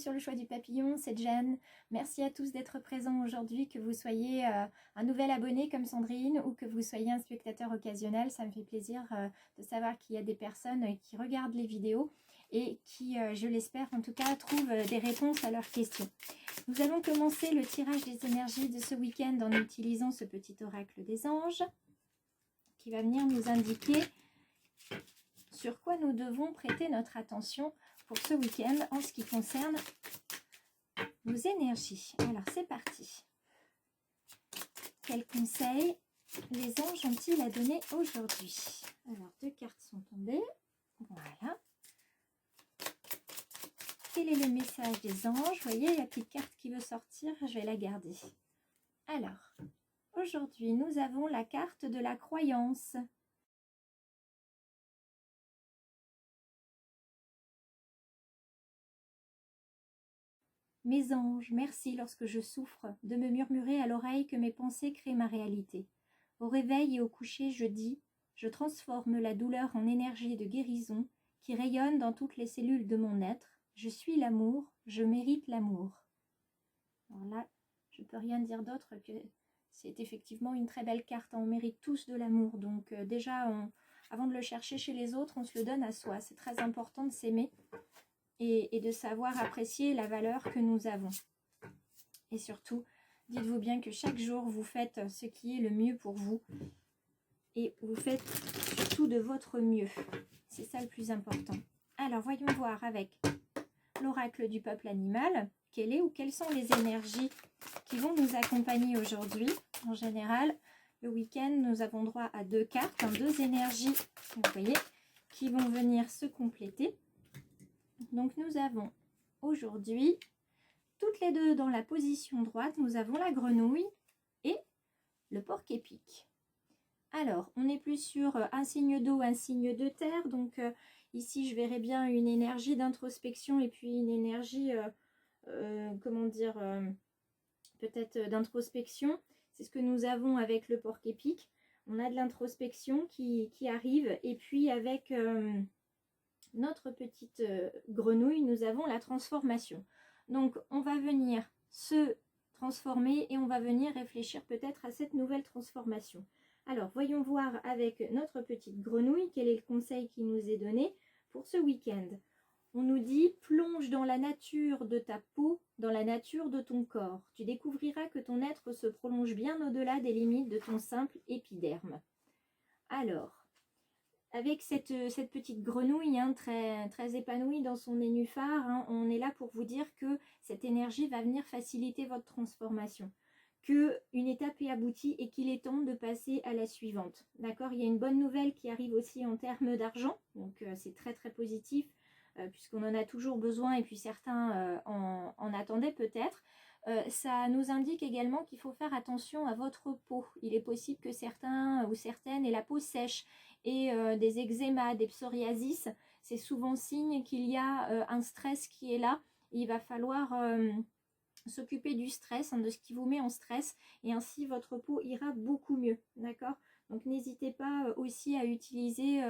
sur le choix du papillon, c'est Jeanne. Merci à tous d'être présents aujourd'hui, que vous soyez un nouvel abonné comme Sandrine ou que vous soyez un spectateur occasionnel. Ça me fait plaisir de savoir qu'il y a des personnes qui regardent les vidéos et qui, je l'espère en tout cas, trouvent des réponses à leurs questions. Nous allons commencer le tirage des énergies de ce week-end en utilisant ce petit oracle des anges qui va venir nous indiquer sur quoi nous devons prêter notre attention pour ce week-end en ce qui concerne nos énergies. Alors c'est parti. Quels conseils les anges ont-ils à donner aujourd'hui? Alors 2 cartes sont tombées. Voilà. Quel est le message des anges? Vous voyez la petite carte qui veut sortir, je vais la garder. Alors, aujourd'hui nous avons la carte de la croyance. Mes anges, merci lorsque je souffre de me murmurer à l'oreille que mes pensées créent ma réalité. Au réveil et au coucher, je dis, je transforme la douleur en énergie de guérison qui rayonne dans toutes les cellules de mon être. Je suis l'amour, je mérite l'amour. Alors là, je ne peux rien dire d'autre que c'est effectivement une très belle carte. On mérite tous de l'amour. Donc déjà, avant de le chercher chez les autres, on se le donne à soi. C'est très important de s'aimer. Et de savoir apprécier la valeur que nous avons. Et surtout, dites-vous bien que chaque jour, vous faites ce qui est le mieux pour vous. Et vous faites surtout de votre mieux. C'est ça le plus important. Alors, voyons voir avec l'oracle du peuple animal, quelle est ou quelles sont les énergies qui vont nous accompagner aujourd'hui. En général, le week-end, nous avons droit à 2 cartes, 2 énergies, vous voyez, qui vont venir se compléter. Donc nous avons aujourd'hui, toutes les deux dans la position droite, nous avons la grenouille et le porc-épic. Alors, on est plus sur un signe d'eau, un signe de terre. Donc ici, je verrai bien une énergie d'introspection et puis une énergie, comment dire, peut-être d'introspection. C'est ce que nous avons avec le porc-épic. On a de l'introspection qui arrive et puis avec... notre petite grenouille, nous avons la transformation. Donc, on va venir se transformer et on va venir réfléchir peut-être à cette nouvelle transformation. Alors, voyons voir avec notre petite grenouille quel est le conseil qui nous est donné pour ce week-end. On nous dit « Plonge dans la nature de ta peau, dans la nature de ton corps. Tu découvriras que ton être se prolonge bien au-delà des limites de ton simple épiderme. » Alors, avec cette petite grenouille très épanouie dans son nénuphar, on est là pour vous dire que cette énergie va venir faciliter votre transformation. Qu'une étape est aboutie et qu'il est temps de passer à la suivante. D'accord? Il y a une bonne nouvelle qui arrive aussi en termes d'argent. Donc c'est très très positif puisqu'on en a toujours besoin et puis certains en attendaient peut-être. Ça nous indique également qu'il faut faire attention à votre peau. Il est possible que certains ou certaines aient la peau sèche et des eczémas, des psoriasis. C'est souvent signe qu'il y a un stress qui est là. Il va falloir s'occuper du stress, de ce qui vous met en stress et ainsi votre peau ira beaucoup mieux. D'accord? Donc n'hésitez pas aussi à utiliser,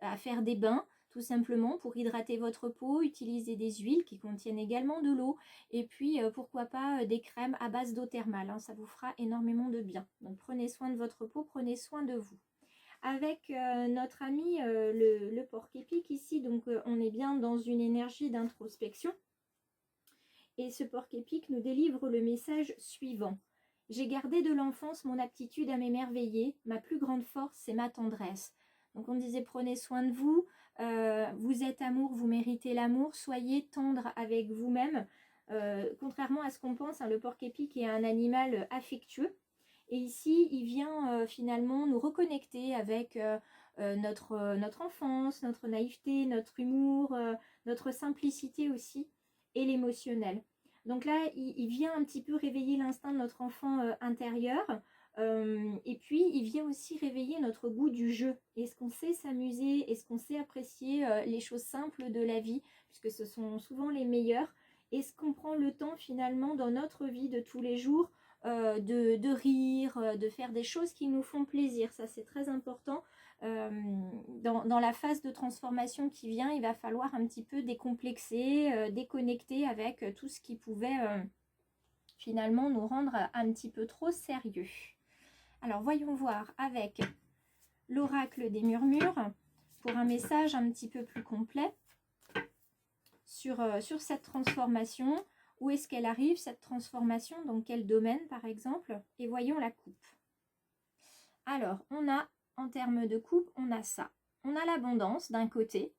à faire des bains tout simplement pour hydrater votre peau, utiliser des huiles qui contiennent également de l'eau et puis pourquoi pas des crèmes à base d'eau thermale, ça vous fera énormément de bien. Donc prenez soin de votre peau, prenez soin de vous. Avec notre ami le porc-épic ici, donc on est bien dans une énergie d'introspection et ce porc-épic nous délivre le message suivant. J'ai gardé de l'enfance mon aptitude à m'émerveiller, ma plus grande force c'est ma tendresse. Donc on disait prenez soin de vous, vous êtes amour, vous méritez l'amour, soyez tendre avec vous-même. Contrairement à ce qu'on pense, le porc-épic est un animal affectueux. Et ici, il vient finalement nous reconnecter avec notre enfance, notre naïveté, notre humour, notre simplicité aussi et l'émotionnel. Donc là, il vient un petit peu réveiller l'instinct de notre enfant intérieur. Et puis, il vient aussi réveiller notre goût du jeu. Est-ce qu'on sait s'amuser? Est-ce qu'on sait apprécier les choses simples de la vie? Puisque ce sont souvent les meilleures. Est-ce qu'on prend le temps finalement dans notre vie de tous les jours de rire, de faire des choses qui nous font plaisir? Ça, c'est très important dans la phase de transformation qui vient, il va falloir un petit peu décomplexer, déconnecter avec tout ce qui pouvait finalement nous rendre un petit peu trop sérieux. Alors voyons voir avec l'oracle des murmures pour un message un petit peu plus complet sur cette transformation. Où est-ce qu'elle arrive, cette transformation, dans quel domaine par exemple? Et voyons la coupe. Alors, on a, en termes de coupe, on a ça. On a l'abondance d'un côté,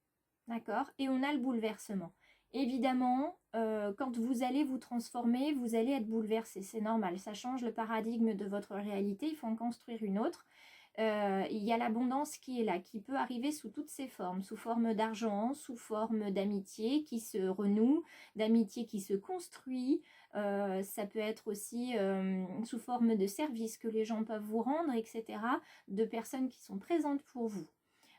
d'accord? Et on a le bouleversement. Évidemment, quand vous allez vous transformer, vous allez être bouleversé. C'est normal, ça change le paradigme de votre réalité. Il faut en construire une autre. Il y a l'abondance qui est là, qui peut arriver sous toutes ses formes, sous forme d'argent, sous forme d'amitié qui se renoue, d'amitié qui se construit, ça peut être aussi sous forme de services que les gens peuvent vous rendre, etc., de personnes qui sont présentes pour vous.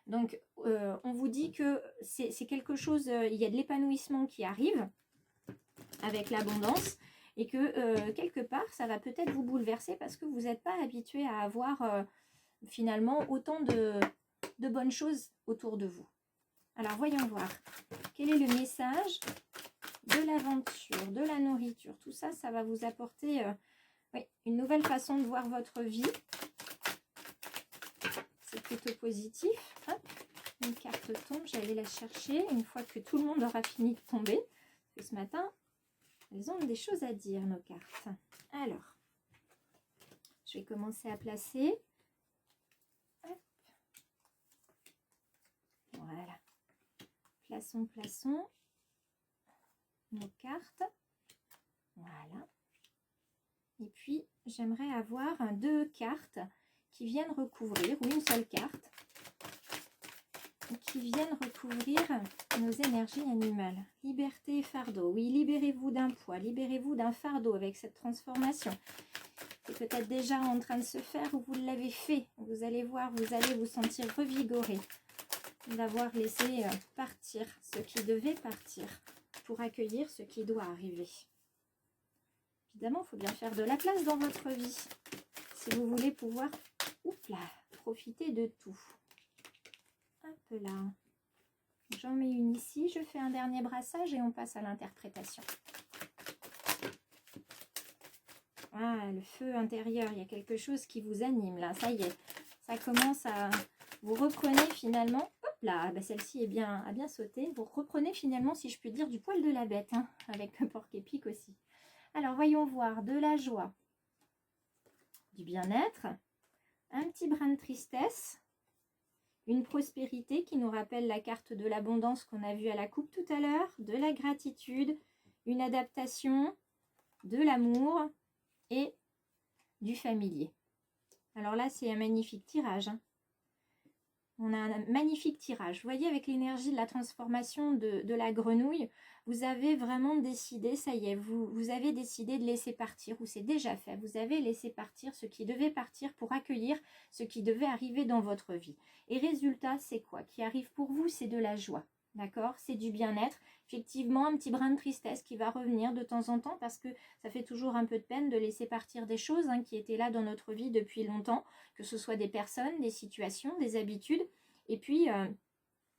Donc, on vous dit que c'est quelque chose, il y a de l'épanouissement qui arrive avec l'abondance, et que quelque part, ça va peut-être vous bouleverser parce que vous n'êtes pas habitué à avoir... finalement autant de bonnes choses autour de vous. Alors voyons voir, quel est le message de l'aventure, de la nourriture, tout ça, ça va vous apporter une nouvelle façon de voir votre vie. C'est plutôt positif. Hop, une carte tombe, j'allais la chercher une fois que tout le monde aura fini de tomber. Parce que ce matin, elles ont des choses à dire, nos cartes. Alors, je vais commencer à placer. Voilà. Plaçons nos cartes. Voilà. Et puis, j'aimerais avoir deux cartes qui viennent recouvrir, ou une seule carte, qui viennent recouvrir nos énergies animales. Liberté et fardeau. Oui, libérez-vous d'un poids, libérez-vous d'un fardeau avec cette transformation. C'est peut-être déjà en train de se faire ou vous l'avez fait. Vous allez voir, vous allez vous sentir revigoré d'avoir laissé partir ce qui devait partir pour accueillir ce qui doit arriver. Évidemment, il faut bien faire de la place dans votre vie si vous voulez pouvoir profiter de tout. Hop là. J'en mets une ici, je fais un dernier brassage et on passe à l'interprétation. Ah, le feu intérieur, il y a quelque chose qui vous anime là, ça y est. Ça commence à... Vous reprenez finalement... Là, celle-ci a bien sauté. Vous reprenez finalement, si je puis dire, du poil de la bête, hein, avec le porc-épic aussi. Alors, voyons voir de la joie, du bien-être, un petit brin de tristesse, une prospérité qui nous rappelle la carte de l'abondance qu'on a vue à la coupe tout à l'heure, de la gratitude, une adaptation, de l'amour et du familier. Alors là, c'est un magnifique tirage, hein. On a un magnifique tirage. Vous voyez, avec l'énergie de la transformation de la grenouille, vous avez vraiment décidé, ça y est, vous avez décidé de laisser partir, ou c'est déjà fait. Vous avez laissé partir ce qui devait partir pour accueillir ce qui devait arriver dans votre vie. Et résultat, c'est quoi qui arrive pour vous? C'est de la joie. D'accord? C'est du bien-être. Effectivement, un petit brin de tristesse qui va revenir de temps en temps parce que ça fait toujours un peu de peine de laisser partir des choses qui étaient là dans notre vie depuis longtemps, que ce soit des personnes, des situations, des habitudes. Et puis,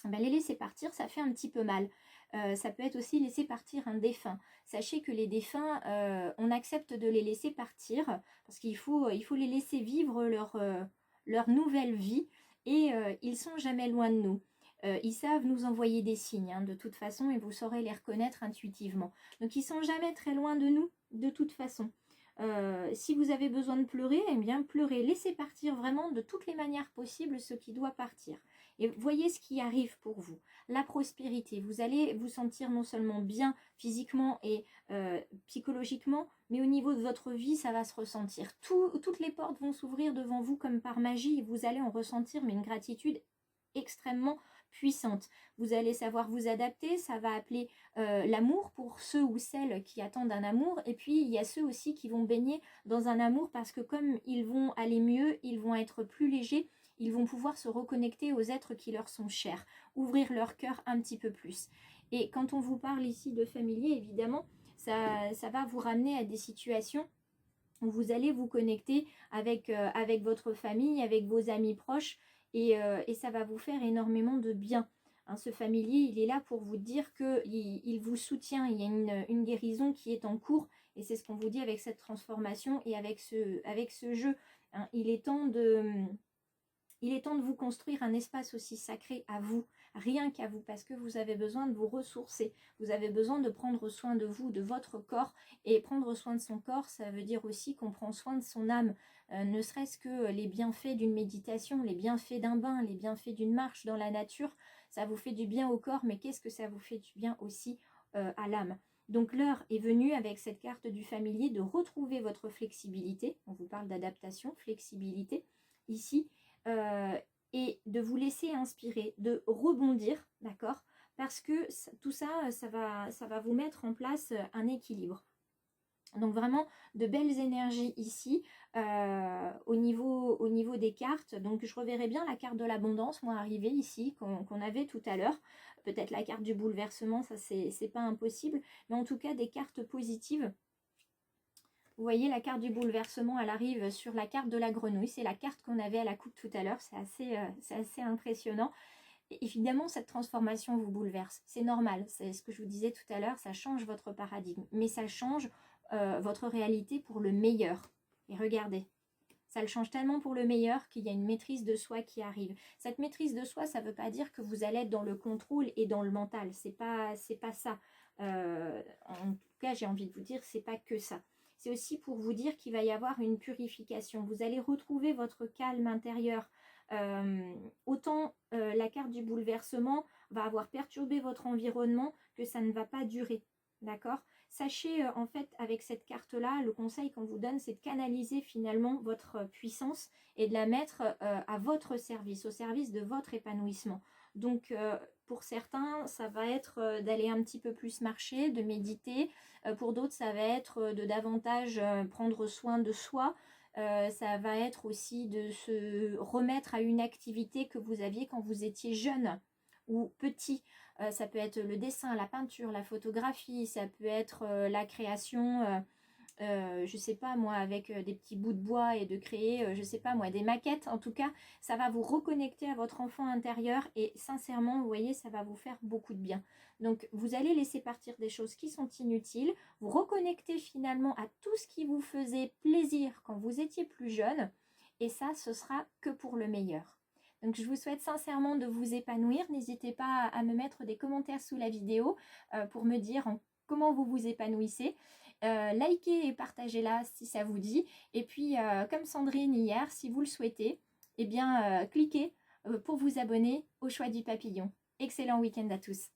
les laisser partir, ça fait un petit peu mal. Ça peut être aussi laisser partir un défunt. Sachez que les défunts, on accepte de les laisser partir parce qu'il faut les laisser vivre leur nouvelle vie et ils sont jamais loin de nous. Ils savent nous envoyer des signes de toute façon et vous saurez les reconnaître intuitivement. Donc ils sont jamais très loin de nous de toute façon. Si vous avez besoin de pleurer, eh bien pleurez, laissez partir vraiment de toutes les manières possibles ce qui doit partir. Et voyez ce qui arrive pour vous, la prospérité. Vous allez vous sentir non seulement bien physiquement et psychologiquement, mais au niveau de votre vie, ça va se ressentir. Toutes les portes vont s'ouvrir devant vous comme par magie et vous allez en ressentir mais une gratitude extrêmement puissante. Vous allez savoir vous adapter, ça va appeler l'amour pour ceux ou celles qui attendent un amour, et puis il y a ceux aussi qui vont baigner dans un amour parce que comme ils vont aller mieux, ils vont être plus légers, ils vont pouvoir se reconnecter aux êtres qui leur sont chers, ouvrir leur cœur un petit peu plus. Et quand on vous parle ici de familier, évidemment, ça va vous ramener à des situations où vous allez vous connecter avec votre famille, avec vos amis proches, et ça va vous faire énormément de bien. Hein, ce familier, il est là pour vous dire qu'il vous soutient, il y a une guérison qui est en cours, et c'est ce qu'on vous dit avec cette transformation et avec ce jeu. Hein. Il est temps de vous construire un espace aussi sacré à vous, rien qu'à vous, parce que vous avez besoin de vous ressourcer, vous avez besoin de prendre soin de vous, de votre corps, et prendre soin de son corps, ça veut dire aussi qu'on prend soin de son âme, ne serait-ce que les bienfaits d'une méditation, les bienfaits d'un bain, les bienfaits d'une marche dans la nature, ça vous fait du bien au corps, mais qu'est-ce que ça vous fait du bien aussi à l'âme? Donc l'heure est venue avec cette carte du familier de retrouver votre flexibilité, on vous parle d'adaptation, flexibilité, ici, et de vous laisser inspirer, de rebondir, d'accord? Parce que tout ça, ça va vous mettre en place un équilibre. Donc vraiment de belles énergies ici au niveau des cartes. Donc je reverrai bien la carte de l'abondance, moi arrivée ici, qu'on avait tout à l'heure. Peut-être la carte du bouleversement, ça c'est pas impossible. Mais en tout cas des cartes positives. Vous voyez, la carte du bouleversement, elle arrive sur la carte de la grenouille. C'est la carte qu'on avait à la coupe tout à l'heure. C'est assez impressionnant. Et évidemment, cette transformation vous bouleverse. C'est normal. C'est ce que je vous disais tout à l'heure. Ça change votre paradigme. Mais ça change votre réalité pour le meilleur. Et regardez, ça le change tellement pour le meilleur qu'il y a une maîtrise de soi qui arrive. Cette maîtrise de soi, ça ne veut pas dire que vous allez être dans le contrôle et dans le mental. C'est pas ça. En tout cas, j'ai envie de vous dire, c'est pas que ça. C'est aussi pour vous dire qu'il va y avoir une purification. Vous allez retrouver votre calme intérieur. Autant la carte du bouleversement va avoir perturbé votre environnement que ça ne va pas durer. D'accord? Sachez en fait avec cette carte-là, le conseil qu'on vous donne, c'est de canaliser finalement votre puissance et de la mettre à votre service, au service de votre épanouissement. Donc pour certains, ça va être d'aller un petit peu plus marcher, de méditer. Pour d'autres, ça va être de davantage prendre soin de soi. Ça va être aussi de se remettre à une activité que vous aviez quand vous étiez jeune ou petit. Ça peut être le dessin, la peinture, la photographie, ça peut être la création, je sais pas moi, avec des petits bouts de bois et de créer, je sais pas moi, des maquettes. En tout cas, ça va vous reconnecter à votre enfant intérieur et sincèrement, vous voyez, ça va vous faire beaucoup de bien. Donc, vous allez laisser partir des choses qui sont inutiles, vous reconnecter finalement à tout ce qui vous faisait plaisir quand vous étiez plus jeune et ça, ce sera que pour le meilleur. Donc je vous souhaite sincèrement de vous épanouir. N'hésitez pas à me mettre des commentaires sous la vidéo pour me dire comment vous vous épanouissez. Likez et partagez-la si ça vous dit. Et puis comme Sandrine hier, si vous le souhaitez, eh bien cliquez pour vous abonner au choix du papillon. Excellent week-end à tous.